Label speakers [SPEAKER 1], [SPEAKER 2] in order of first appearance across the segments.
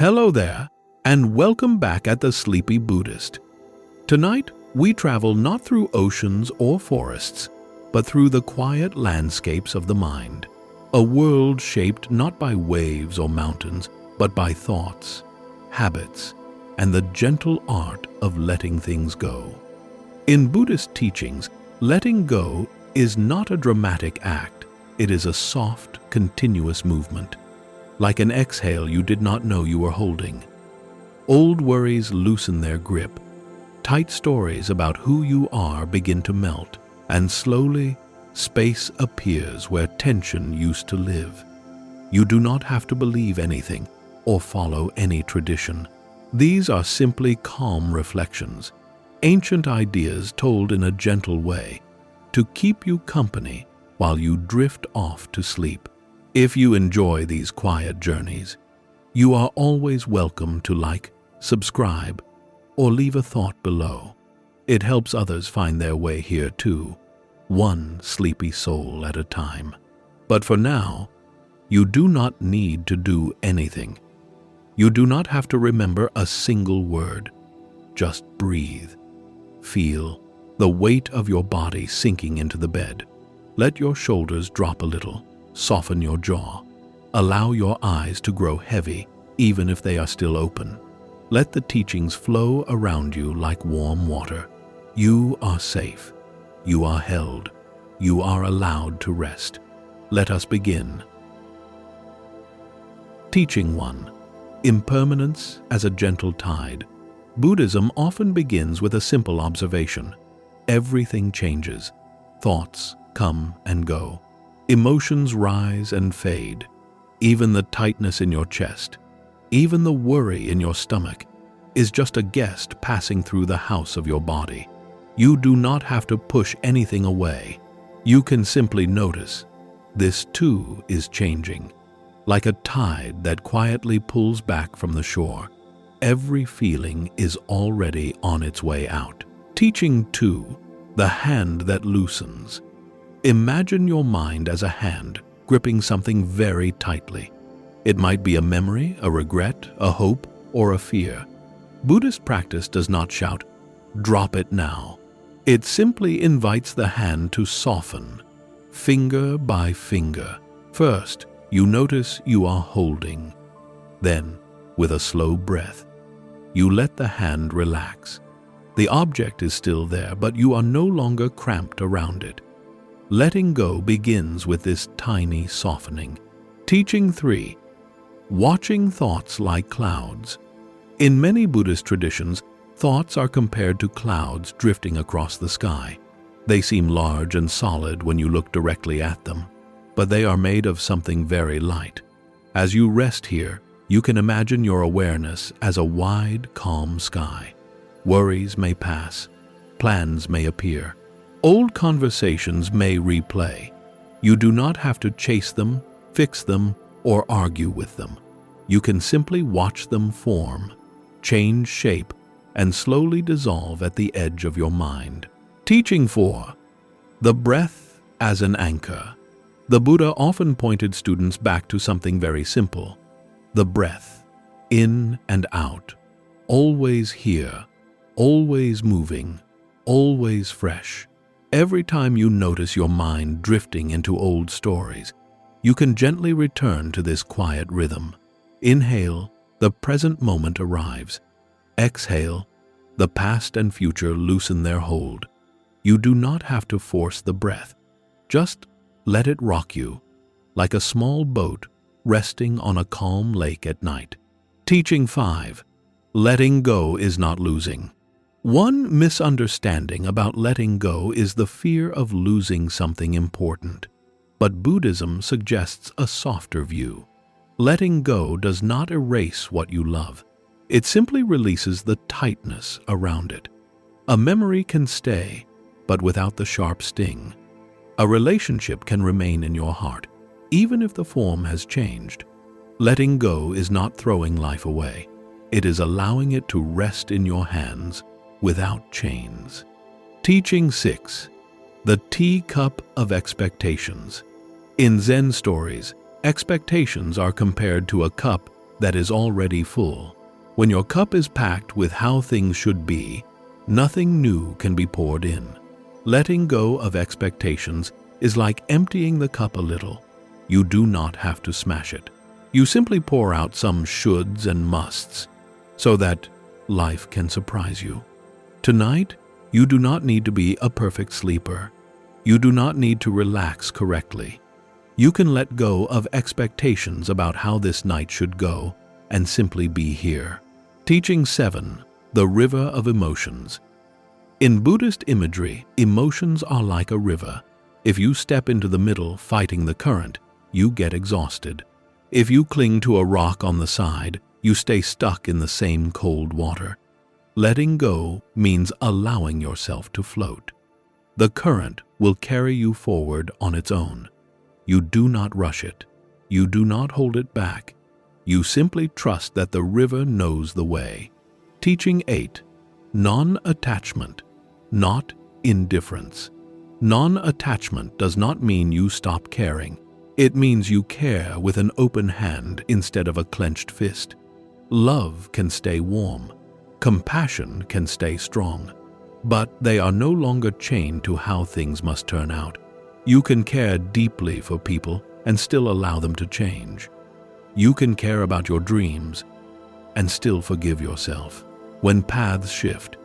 [SPEAKER 1] Hello there, and welcome back at the Sleepy Buddhist. Tonight, we travel not through oceans or forests, but through the quiet landscapes of the mind. A world shaped not by waves or mountains, but by thoughts, habits, and the gentle art of letting things go. In Buddhist teachings, letting go is not a dramatic act. It is a soft, continuous movement. Like an exhale you did not know you were holding. Old worries loosen their grip. Tight stories about who you are begin to melt, and slowly, space appears where tension used to live. You do not have to believe anything or follow any tradition. These are simply calm reflections, ancient ideas told in a gentle way, to keep you company while you drift off to sleep. If you enjoy these quiet journeys, you are always welcome to like, subscribe, or leave a thought below. It helps others find their way here too, one sleepy soul at a time. But for now, you do not need to do anything. You do not have to remember a single word. Just breathe. Feel the weight of your body sinking into the bed. Let your shoulders drop a little. Soften your jaw. Allow your eyes to grow heavy, even if they are still open. Let the teachings flow around you like warm water. You are safe. You are held. You are allowed to rest. Let us begin. Teaching 1. Impermanence as a gentle tide. Buddhism often begins with a simple observation. Everything changes. Thoughts come and go. Emotions rise and fade. Even the tightness in your chest, even the worry in your stomach, is just a guest passing through the house of your body. You do not have to push anything away. You can simply notice. This too is changing. Like a tide that quietly pulls back from the shore, every feeling is already on its way out. Teaching 2. The hand that loosens. Imagine your mind as a hand gripping something very tightly. It might be a memory, a regret, a hope, or a fear. Buddhist practice does not shout, "Drop it now." It simply invites the hand to soften, finger by finger. First, you notice you are holding. Then, with a slow breath, you let the hand relax. The object is still there, but you are no longer cramped around it. Letting go begins with this tiny softening. Teaching 3. Watching thoughts like clouds. In many Buddhist traditions, thoughts are compared to clouds drifting across the sky. They seem large and solid when you look directly at them, but they are made of something very light. As you rest here, you can imagine your awareness as a wide, calm sky. Worries may pass, plans may appear. Old conversations may replay. You do not have to chase them, fix them, or argue with them. You can simply watch them form, change shape, and slowly dissolve at the edge of your mind. Teaching 4. The breath as an anchor. The Buddha often pointed students back to something very simple. The breath, in and out, always here, always moving, always fresh. Every time you notice your mind drifting into old stories, you can gently return to this quiet rhythm. Inhale, the present moment arrives. Exhale, the past and future loosen their hold. You do not have to force the breath. Just let it rock you, like a small boat resting on a calm lake at night. Teaching 5. Letting go is not losing. One misunderstanding about letting go is the fear of losing something important. But Buddhism suggests a softer view. Letting go does not erase what you love. It simply releases the tightness around it. A memory can stay, but without the sharp sting. A relationship can remain in your heart, even if the form has changed. Letting go is not throwing life away. It is allowing it to rest in your hands without chains. Teaching 6. The teacup of expectations. In Zen stories, expectations are compared to a cup that is already full. When your cup is packed with how things should be, nothing new can be poured in. Letting go of expectations is like emptying the cup a little. You do not have to smash it. You simply pour out some shoulds and musts so that life can surprise you. Tonight, you do not need to be a perfect sleeper. You do not need to relax correctly. You can let go of expectations about how this night should go and simply be here. Teaching 7. The River of Emotions. In Buddhist imagery, emotions are like a river. If you step into the middle fighting the current, you get exhausted. If you cling to a rock on the side, you stay stuck in the same cold water. Letting go means allowing yourself to float. The current will carry you forward on its own. You do not rush it. You do not hold it back. You simply trust that the river knows the way. Teaching 8. Non-attachment, not indifference. Non-attachment does not mean you stop caring. It means you care with an open hand instead of a clenched fist. Love can stay warm. Compassion can stay strong. But they are no longer chained to how things must turn out. You can care deeply for people and still allow them to change. You can care about your dreams and still forgive yourself. When paths shift,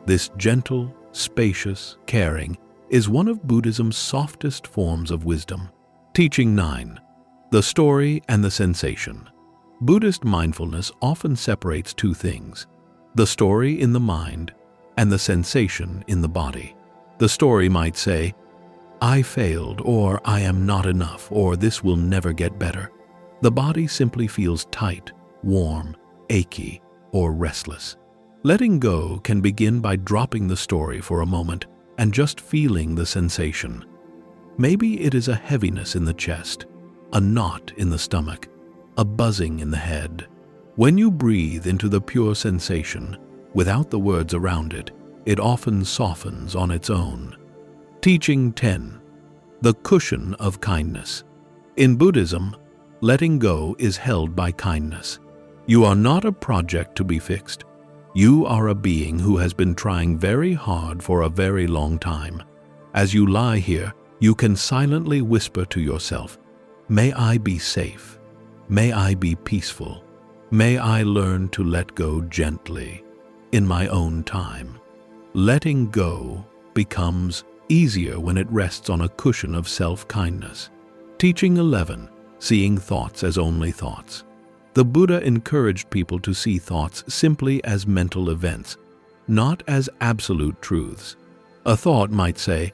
[SPEAKER 1] this gentle, spacious caring is one of Buddhism's softest forms of wisdom. Teaching 9. The Story and the Sensation. Buddhist mindfulness often separates two things: the story in the mind and the sensation in the body. The story might say, "I failed," or "I am not enough," or "this will never get better." The body simply feels tight, warm, achy, or restless. Letting go can begin by dropping the story for a moment and just feeling the sensation. Maybe it is a heaviness in the chest, a knot in the stomach, a buzzing in the head. When you breathe into the pure sensation, without the words around it, it often softens on its own. Teaching 10. The Cushion of Kindness. In Buddhism, letting go is held by kindness. You are not a project to be fixed. You are a being who has been trying very hard for a very long time. As you lie here, you can silently whisper to yourself, "May I be safe. May I be peaceful. May I learn to let go gently, in my own time." Letting go becomes easier when it rests on a cushion of self-kindness. Teaching 11. Seeing thoughts as only thoughts. The Buddha encouraged people to see thoughts simply as mental events, not as absolute truths. A thought might say,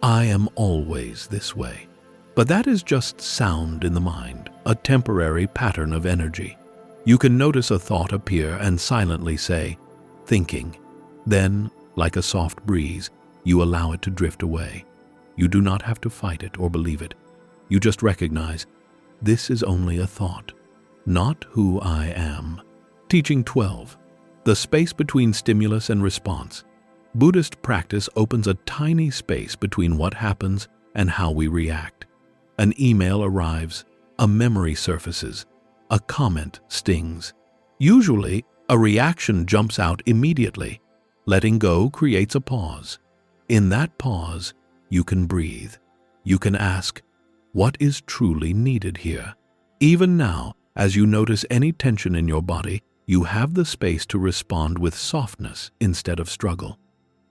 [SPEAKER 1] "I am always this way." But that is just sound in the mind, a temporary pattern of energy. You can notice a thought appear and silently say, "Thinking." Then, like a soft breeze, you allow it to drift away. You do not have to fight it or believe it. You just recognize, this is only a thought, not who I am. Teaching 12. The space between stimulus and response. Buddhist practice opens a tiny space between what happens and how we react. An email arrives, a memory surfaces, a comment stings. Usually, a reaction jumps out immediately. Letting go creates a pause. In that pause, you can breathe. You can ask, what is truly needed here? Even now, as you notice any tension in your body, you have the space to respond with softness instead of struggle.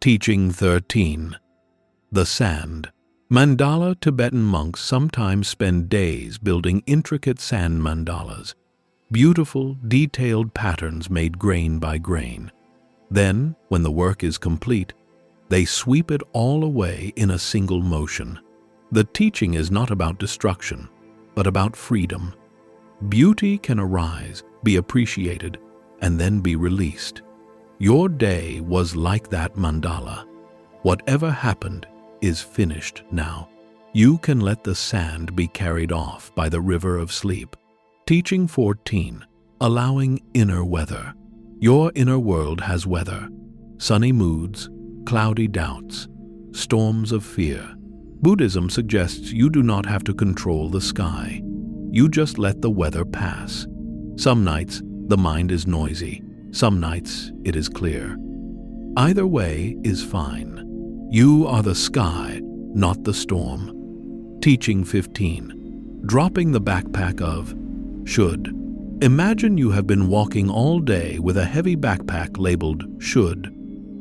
[SPEAKER 1] Teaching 13. The Sand. Mandala Tibetan monks sometimes spend days building intricate sand mandalas, beautiful, detailed patterns made grain by grain. Then, when the work is complete, they sweep it all away in a single motion. The teaching is not about destruction, but about freedom. Beauty can arise, be appreciated, and then be released. Your day was like that mandala. Whatever happened is finished now. You can let the sand be carried off by the river of sleep. Teaching 14. Allowing inner weather. Your inner world has weather. Sunny moods, cloudy doubts, storms of fear. Buddhism suggests you do not have to control the sky. You just let the weather pass. Some nights, the mind is noisy. Some nights, it is clear. Either way is fine. You are the sky, not the storm. Teaching 15. Dropping the backpack of should. Imagine you have been walking all day with a heavy backpack labeled should.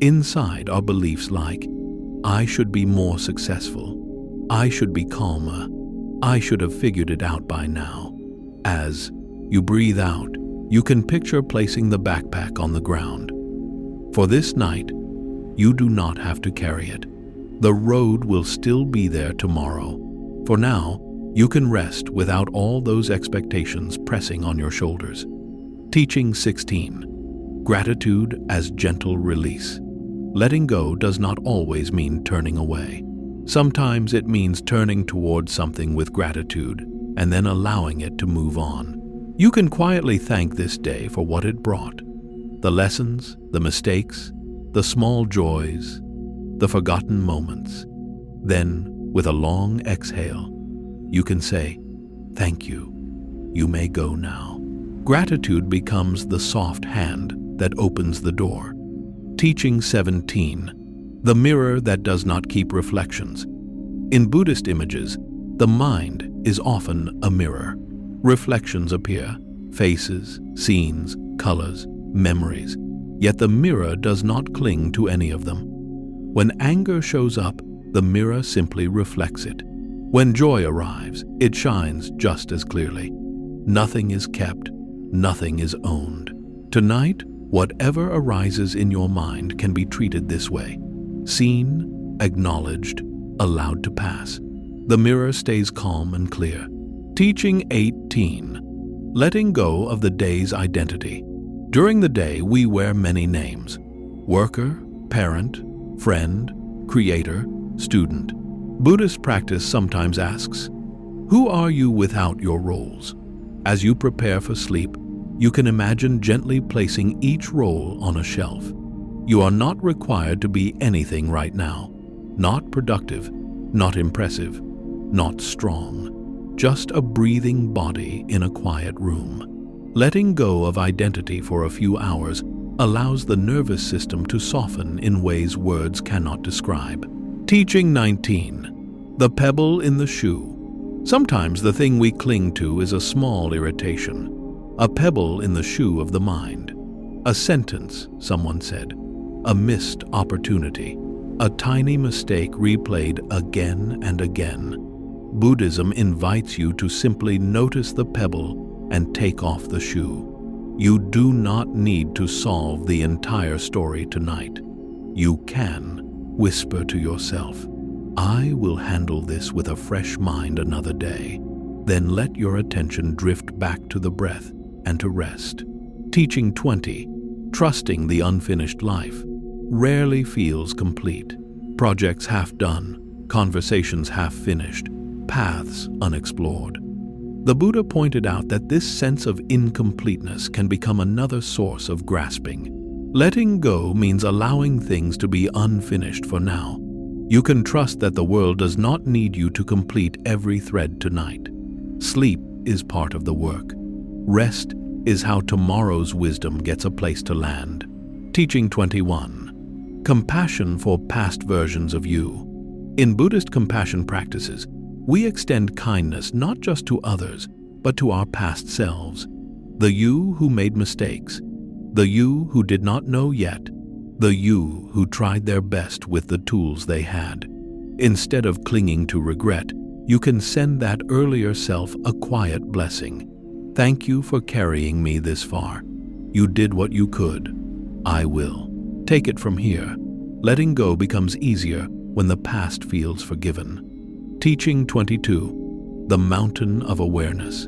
[SPEAKER 1] Inside are beliefs like, I should be more successful. I should be calmer. I should have figured it out by now. As you breathe out, you can picture placing the backpack on the ground. For this night, you do not have to carry it. The road will still be there tomorrow. For now, you can rest without all those expectations pressing on your shoulders. Teaching 16. Gratitude as gentle release. Letting go does not always mean turning away. Sometimes it means turning towards something with gratitude and then allowing it to move on. You can quietly thank this day for what it brought. The lessons, the mistakes, the small joys, the forgotten moments. Then, with a long exhale, you can say, thank you. You may go now. Gratitude becomes the soft hand that opens the door. Teaching 17. The mirror that does not keep reflections. In Buddhist images, the mind is often a mirror. Reflections appear, faces, scenes, colors, memories, yet the mirror does not cling to any of them. When anger shows up, the mirror simply reflects it. When joy arrives, it shines just as clearly. Nothing is kept, nothing is owned. Tonight, whatever arises in your mind can be treated this way. Seen, acknowledged, allowed to pass. The mirror stays calm and clear. Teaching 18. Letting go of the day's identity. During the day, we wear many names. Worker, parent, friend, creator, student. Buddhist practice sometimes asks, who are you without your roles? As you prepare for sleep, you can imagine gently placing each role on a shelf. You are not required to be anything right now. Not productive, not impressive, not strong. Just a breathing body in a quiet room. Letting go of identity for a few hours allows the nervous system to soften in ways words cannot describe. Teaching 19. The pebble in the shoe. Sometimes the thing we cling to is a small irritation, a pebble in the shoe of the mind. A sentence, someone said, a missed opportunity, a tiny mistake replayed again and again. Buddhism invites you to simply notice the pebble and take off the shoe. You do not need to solve the entire story tonight. You can whisper to yourself, I will handle this with a fresh mind another day. Then let your attention drift back to the breath and to rest. Teaching 20. Trusting the unfinished life rarely feels complete. Projects half done, conversations half finished, paths unexplored. The Buddha pointed out that this sense of incompleteness can become another source of grasping. Letting go means allowing things to be unfinished for now. You can trust that the world does not need you to complete every thread tonight. Sleep is part of the work. Rest is how tomorrow's wisdom gets a place to land. Teaching 21. Compassion for past versions of you. In Buddhist compassion practices, we extend kindness not just to others, but to our past selves. The you who made mistakes, the you who did not know yet, the you who tried their best with the tools they had. Instead of clinging to regret, you can send that earlier self a quiet blessing. Thank you for carrying me this far. You did what you could. I will. Take it from here. Letting go becomes easier when the past feels forgiven. Teaching 22. The mountain of awareness.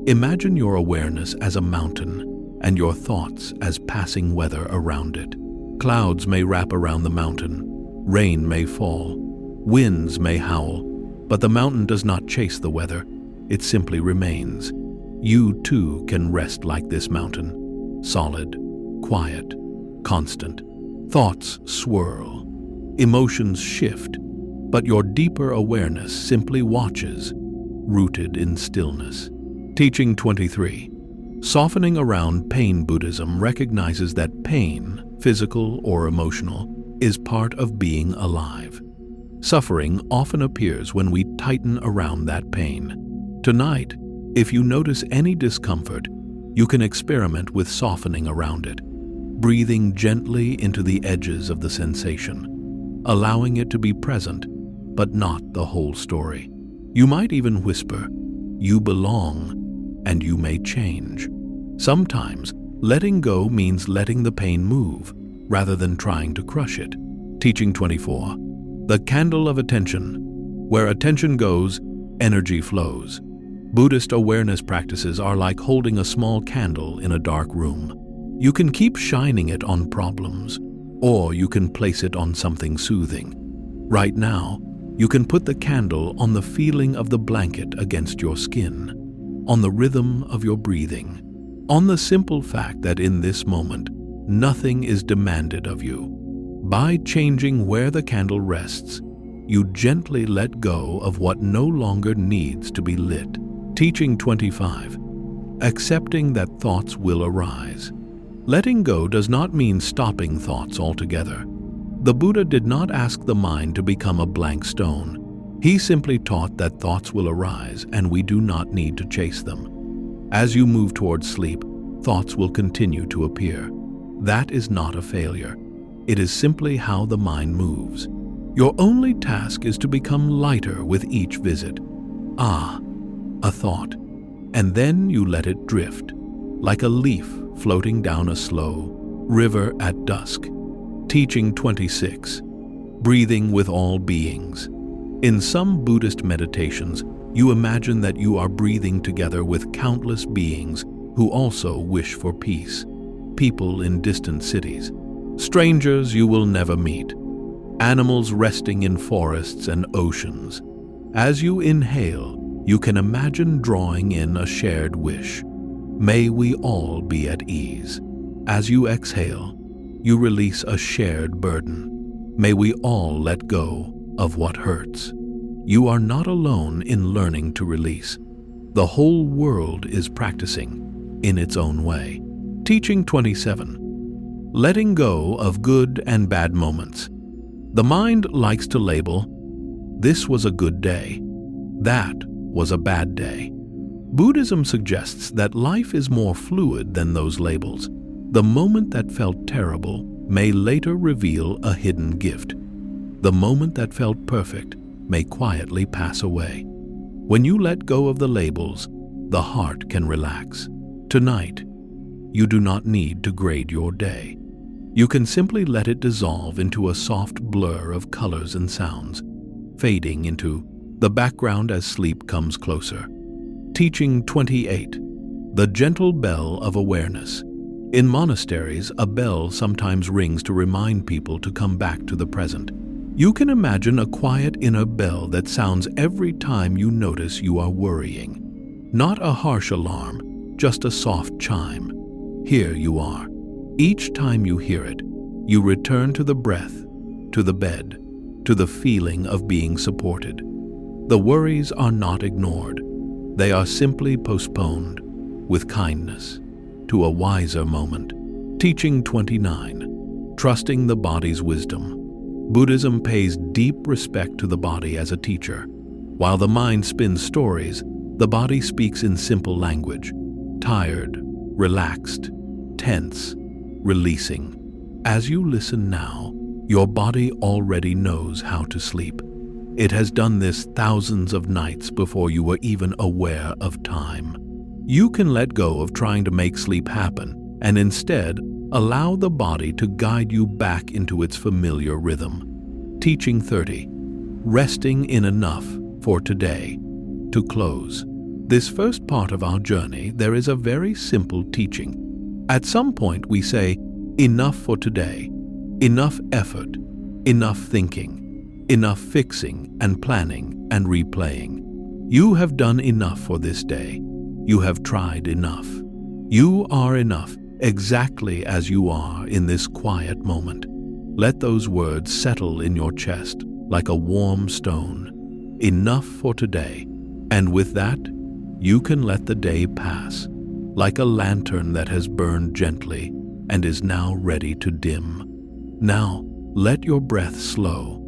[SPEAKER 1] Imagine your awareness as a mountain and your thoughts as passing weather around it. Clouds may wrap around the mountain, rain may fall, winds may howl, but the mountain does not chase the weather, it simply remains. You too can rest like this mountain, solid, quiet, constant. Thoughts swirl, emotions shift, but your deeper awareness simply watches, rooted in stillness. Teaching 23. Softening around pain Buddhism recognizes that pain, physical or emotional, is part of being alive. Suffering often appears when we tighten around that pain. Tonight, if you notice any discomfort, you can experiment with softening around it, breathing gently into the edges of the sensation, allowing it to be present, but not the whole story. You might even whisper, "You belong," and you may change. Sometimes, letting go means letting the pain move, rather than trying to crush it. Teaching 24. The candle of attention. Where attention goes, energy flows. Buddhist awareness practices are like holding a small candle in a dark room. You can keep shining it on problems, or you can place it on something soothing. Right now, you can put the candle on the feeling of the blanket against your skin, on the rhythm of your breathing, on the simple fact that in this moment, nothing is demanded of you. By changing where the candle rests, you gently let go of what no longer needs to be lit. Teaching 25. Accepting that thoughts will arise. Letting go does not mean stopping thoughts altogether. The Buddha did not ask the mind to become a blank stone. He simply taught that thoughts will arise and we do not need to chase them. As you move towards sleep, thoughts will continue to appear. That is not a failure. It is simply how the mind moves. Your only task is to become lighter with each visit. A thought. And then you let it drift, like a leaf floating down a slow river at dusk. Teaching 26. Breathing with all beings. In some Buddhist meditations, you imagine that you are breathing together with countless beings who also wish for peace. People in distant cities, strangers you will never meet, animals resting in forests and oceans. As you inhale, you can imagine drawing in a shared wish. May we all be at ease. As you exhale, you release a shared burden. May we all let go of what hurts. You are not alone in learning to release. The whole world is practicing in its own way. Teaching 27. Letting go of good and bad moments. The mind likes to label, "This was a good day. That was a bad day." Buddhism suggests that life is more fluid than those labels. The moment that felt terrible may later reveal a hidden gift. The moment that felt perfect may quietly pass away. When you let go of the labels, the heart can relax. Tonight, you do not need to grade your day. You can simply let it dissolve into a soft blur of colors and sounds, fading into the background as sleep comes closer. Teaching 28. The gentle bell of awareness. In monasteries, a bell sometimes rings to remind people to come back to the present. You can imagine a quiet inner bell that sounds every time you notice you are worrying. Not a harsh alarm, just a soft chime. Here you are. Each time you hear it, you return to the breath, to the bed, to the feeling of being supported. The worries are not ignored. They are simply postponed, with kindness, to a wiser moment. Teaching 29. Trusting the body's wisdom. Buddhism pays deep respect to the body as a teacher. While the mind spins stories, the body speaks in simple language. Tired, relaxed, tense, releasing. As you listen now, your body already knows how to sleep. It has done this thousands of nights before you were even aware of time. You can let go of trying to make sleep happen and instead allow the body to guide you back into its familiar rhythm. Teaching 30. Resting in enough for today. To close this first part of our journey, there is a very simple teaching. At some point we say, enough for today, enough effort, enough thinking, enough fixing and planning and replaying. You have done enough for this day. You have tried enough. You are enough exactly as you are in this quiet moment. Let those words settle in your chest like a warm stone. Enough for today. And with that, you can let the day pass, like a lantern that has burned gently and is now ready to dim. Now, let your breath slow.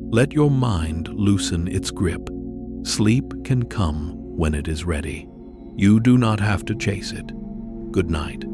[SPEAKER 1] Let your mind loosen its grip. Sleep can come when it is ready. You do not have to chase it. Good night.